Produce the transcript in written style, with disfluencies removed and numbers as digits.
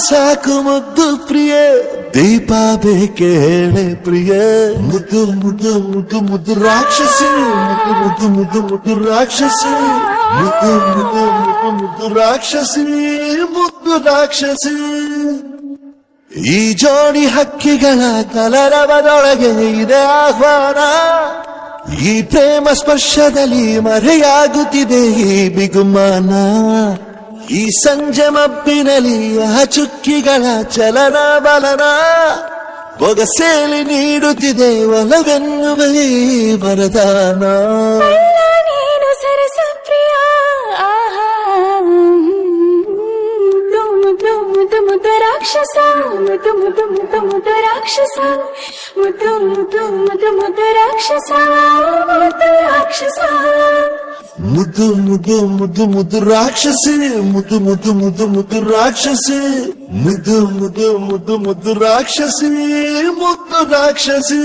ಸಾಕು ಮುದ್ದು ಪ್ರಿಯ ದೀಪ ಬೇಕೆ ಹೇಳೆ ಪ್ರಿಯ ಮುದ್ದು ಮುದ್ದು ಮುದ್ದು ಮುದ್ದು ರಾಕ್ಷಸಿ ಮುದ್ದು ಮುದ್ದು ಮುದ್ದು ರಾಕ್ಷಸಿ ಮುದ್ದು ಮುದ್ದು ಮುದ್ದು ಮುದ್ದು ರಾಕ್ಷಸಿ ಮುದ್ದು ರಾಕ್ಷಸಿ ಈ ಜೋಡಿ ಹಕ್ಕಿಗಳ ಕಲರವದೊಳಗೆ ಇದೆ ಆಹ್ವಾನ ಈ ಪ್ರೇಮ ಸ್ಪರ್ಶದಲ್ಲಿ ಮರೆಯಾಗುತ್ತಿದೆ ಈ ಬಿಗುಮಾನ ಈ ಸಂಜೆ ಮಬ್ಬಿನಲ್ಲಿ ಆ ಚುಕ್ಕಿಗಳ ಚಲನ ಬಲನ ಬೊಗಸೇಲಿ ನೀಡುತ್ತಿದೆ ಒಲವೆನ್ನುವ ಈ ವರದಾನ ನೀನು ಸರಸ ಪ್ರಿಯ ಮುದ್ದು ಮುದ್ದು ಮುದ್ದು ರಾಕ್ಷಸ ಮುದ್ದು ಮುದ್ದು ಮುದ್ದು ಮುದ್ದು ರಾಕ್ಷಸ ಮುದ್ದು ಮುದ್ದು ಮುದ್ದು ಮುದ್ದು ರಾಕ್ಷಸ ಮುದ್ದು ರಾಕ್ಷಸ ಮುದ್ದು ಮುದ್ದು ಮುದ್ದು ಮುದ್ದು ರಾಕ್ಷಸಿ ಮುದ್ದು ಮುದ್ದು ಮುದ್ದು ಮುದ್ದು ರಾಕ್ಷಸಿ ಮುದ್ದು ಮುದ್ದು ಮುದ್ದು ಮುದ್ದು ರಾಕ್ಷಸಿ ಮುದ್ದು ರಾಕ್ಷಸಿ